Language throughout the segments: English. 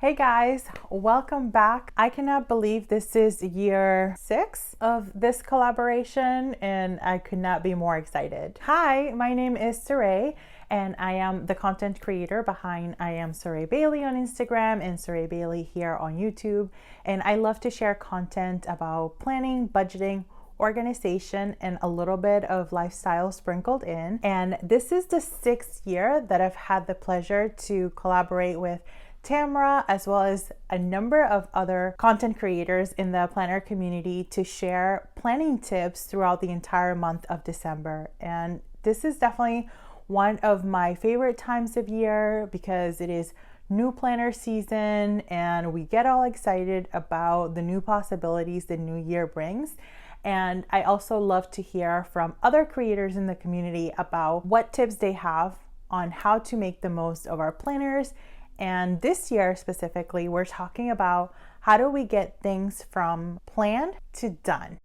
Hey guys, welcome back. I cannot believe this is year 6 of this collaboration and I could not be more excited. Hi, my name is Saray and I am the content creator behind I am Saray Bailey on Instagram and Saray Bailey here on YouTube. And I love to share content about planning, budgeting, organization, and a little bit of lifestyle sprinkled in. And this is the 6th year that I've had the pleasure to collaborate with Tamara, as well as a number of other content creators in the planner community to share planning tips throughout the entire month of December. And this is definitely one of my favorite times of year because it is new planner season and we get all excited about the new possibilities the new year brings. And I also love to hear from other creators in the community about what tips they have on how to make the most of our planners. And this year specifically, we're talking about how do we get things from planned to done.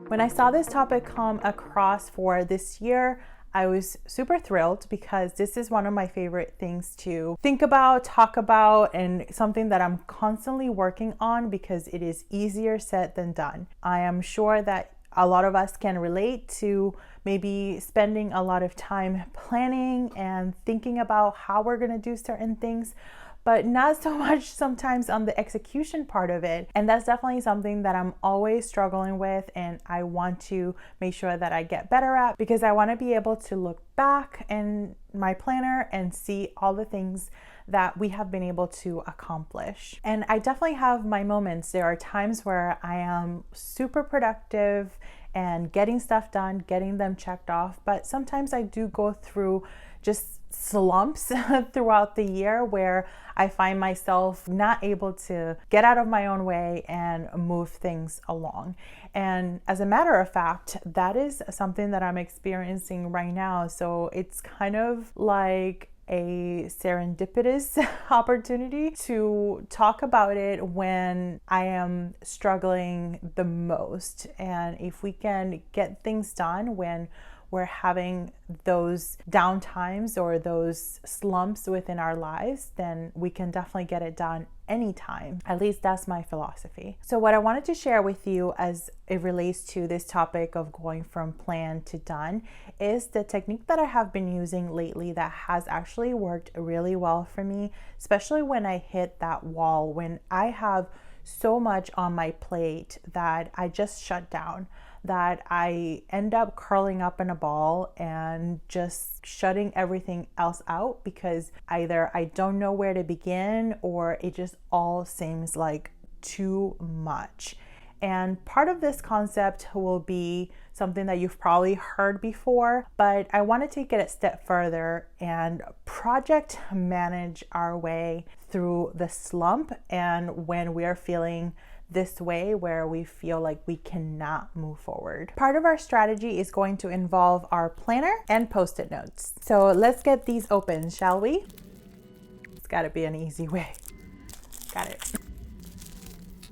When I saw this topic come across for this year, I was super thrilled because this is one of my favorite things to think about, talk about, and something that I'm constantly working on because it is easier said than done. I am sure that a lot of us can relate to maybe spending a lot of time planning and thinking about how we're going to do certain things, but not so much sometimes on the execution part of it. And that's definitely something that I'm always struggling with and I want to make sure that I get better at because I want to be able to look back in my planner and see all the things that we have been able to accomplish. And I definitely have my moments. There are times where I am super productive and getting stuff done, getting them checked off, but sometimes I do go through just slumps throughout the year where I find myself not able to get out of my own way and move things along. And as a matter of fact, that is something that I'm experiencing right now. So it's kind of like a serendipitous opportunity to talk about it when I am struggling the most. And if we can get things done when we're having those down times or those slumps within our lives, then we can definitely get it done anytime. At least that's my philosophy. So what I wanted to share with you as it relates to this topic of going from planned to done is the technique that I have been using lately that has actually worked really well for me, especially when I hit that wall, when I have so much on my plate that I just shut down, that I end up curling up in a ball and just shutting everything else out because either I don't know where to begin or it just all seems like too much. And part of this concept will be something that you've probably heard before, but I want to take it a step further and project manage our way through the slump and when we are feeling this way where we feel like we cannot move forward. Part of our strategy is going to involve our planner and post-it notes. So let's get these open, shall we? It's got to be an easy way. Got it.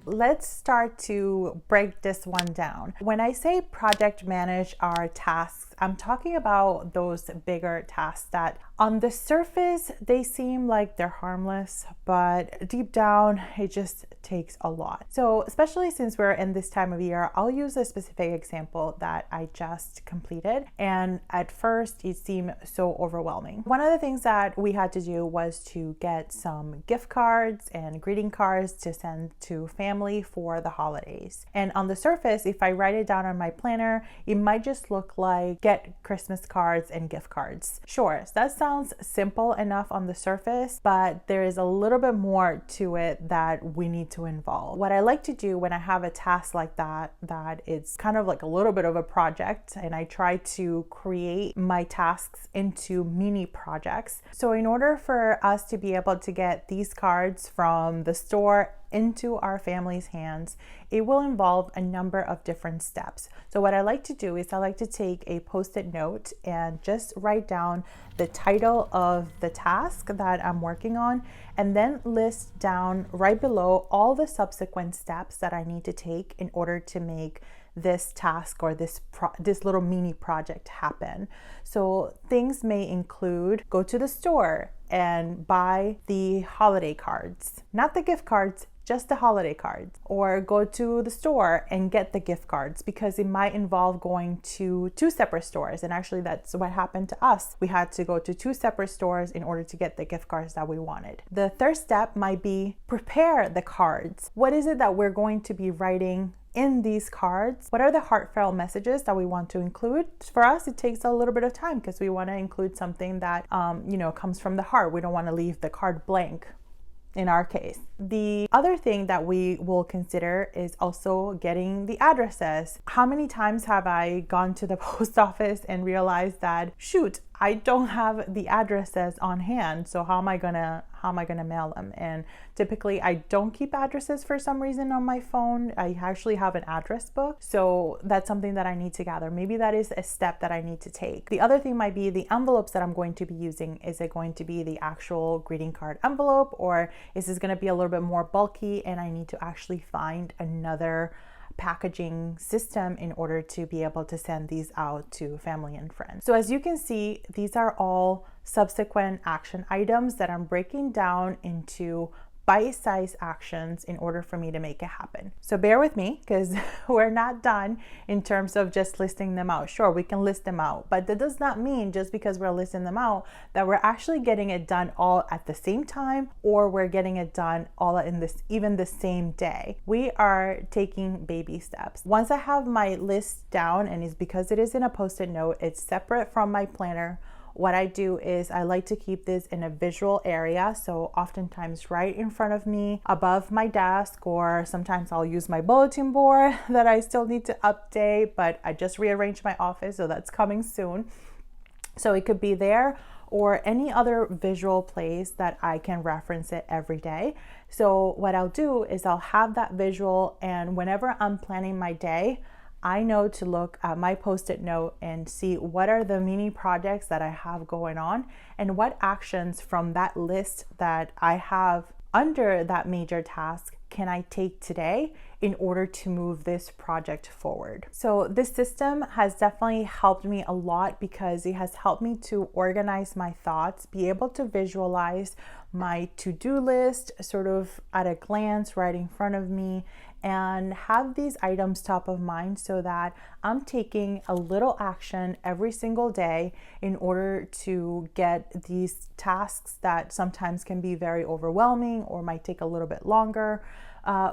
Let's start to break this one down. When I say project manage our tasks, I'm talking about those bigger tasks that on the surface, they seem like they're harmless, but deep down, it just takes a lot. So especially since we're in this time of year, I'll use a specific example that I just completed. And at first, it seemed so overwhelming. One of the things that we had to do was to get some gift cards and greeting cards to send to family for the holidays. And on the surface, if I write it down on my planner, it might just look like get Christmas cards and gift cards. Sure, so that sounds simple enough on the surface, but there is a little bit more to it that we need to involve. What I like to do when I have a task like that it's kind of like a little bit of a project, and I try to create my tasks into mini projects. So in order for us to be able to get these cards from the store into our family's hands, it will involve a number of different steps. So what I like to do is I like to take a post-it note and just write down the title of the task that I'm working on and then list down right below all the subsequent steps that I need to take in order to make this task or this little mini project happen. So things may include go to the store and buy the holiday cards, not the gift cards, just the holiday cards, or go to the store and get the gift cards, because it might involve going to 2 separate stores. And actually that's what happened to us. We had to go to 2 separate stores in order to get the gift cards that we wanted. The third step might be prepare the cards. What is it that we're going to be writing in these cards? What are the heartfelt messages that we want to include? For us, it takes a little bit of time because we want to include something that comes from the heart. We don't want to leave the card blank in our case. The other thing that we will consider is also getting the addresses. How many times have I gone to the post office and realized that, shoot, I don't have the addresses on hand. So how am I gonna mail them? And typically I don't keep addresses for some reason on my phone. I actually have an address book. So that's something that I need to gather. Maybe that is a step that I need to take. The other thing might be the envelopes that I'm going to be using. Is it going to be the actual greeting card envelope, or is this going to be a little bit more bulky and I need to actually find another packaging system in order to be able to send these out to family and friends? So as you can see, these are all subsequent action items that I'm breaking down into bite-sized actions in order for me to make it happen. So bear with me, because we're not done in terms of just listing them out. Sure, we can list them out, but that does not mean just because we're listing them out that we're actually getting it done all at the same time, or we're getting it done all in even the same day. We are taking baby steps. Once I have my list down, and it's because it is in a Post-it note, it's separate from my planner. What I do is I like to keep this in a visual area. So oftentimes right in front of me, above my desk, or sometimes I'll use my bulletin board that I still need to update, but I just rearranged my office, so that's coming soon. So it could be there or any other visual place that I can reference it every day. So what I'll do is I'll have that visual, and whenever I'm planning my day, I know to look at my Post-it note and see what are the mini projects that I have going on and what actions from that list that I have under that major task can I take today in order to move this project forward. So this system has definitely helped me a lot because it has helped me to organize my thoughts, be able to visualize my to-do list sort of at a glance right in front of me, and have these items top of mind so that I'm taking a little action every single day in order to get these tasks that sometimes can be very overwhelming or might take a little bit longer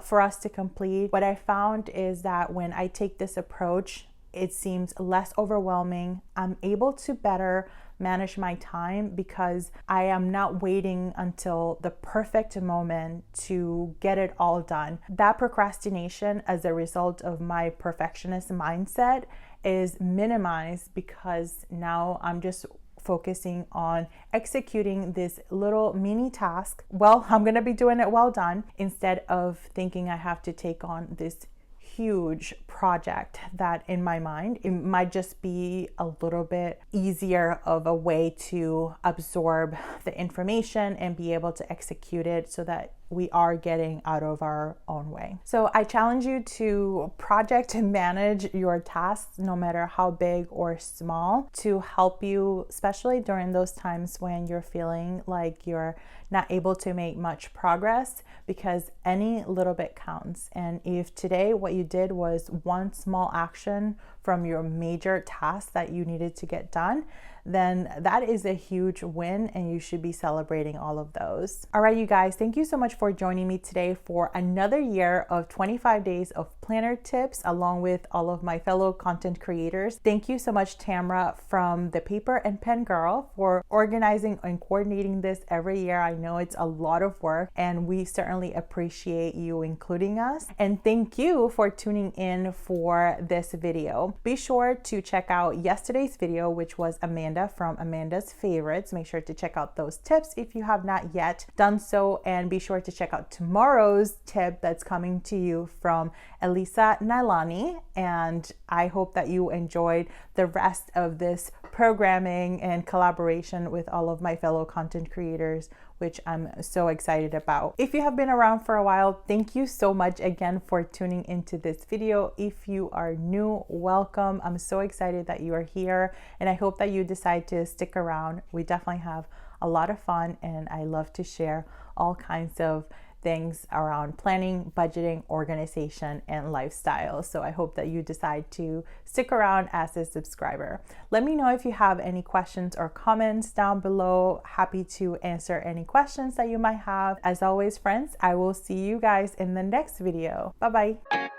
for us to complete. What I found is that when I take this approach, it seems less overwhelming. I'm able to better manage my time because I am not waiting until the perfect moment to get it all done. That procrastination as a result of my perfectionist mindset is minimized because now I'm just focusing on executing this little mini task. Well, I'm gonna be doing it well done instead of thinking I have to take on this huge project that in my mind, it might just be a little bit easier of a way to absorb the information and be able to execute it so that we are getting out of our own way. So I challenge you to project and manage your tasks, no matter how big or small, to help you, especially during those times when you're feeling like you're not able to make much progress, because any little bit counts. And if today what you did was one small action from your major task that you needed to get done, then that is a huge win and you should be celebrating all of those. All right, you guys, thank you so much for joining me today for another year of 25 days of planner tips along with all of my fellow content creators. Thank you so much, Tamra from the Paper and Pen Girl, for organizing and coordinating this every year. I know it's a lot of work and we certainly appreciate you including us. And thank you for tuning in for this video. Be sure to check out yesterday's video, which was Amanda from Amanda's Favorites. Make sure to check out those tips if you have not yet done so, and be sure to check out tomorrow's tip that's coming to you from Elyssa Nalani. And I hope that you enjoyed the rest of this programming and collaboration with all of my fellow content creators, which I'm so excited about. If you have been around for a while, thank you so much again for tuning into this video. If you are new, welcome. I'm so excited that you are here, and I hope that you decide to stick around. We definitely have a lot of fun, and I love to share all kinds of things around planning, budgeting, organization, and lifestyle. So I hope that you decide to stick around as a subscriber. Let me know if you have any questions or comments down below. Happy to answer any questions that you might have. As always, friends, I will see you guys in the next video. Bye-bye.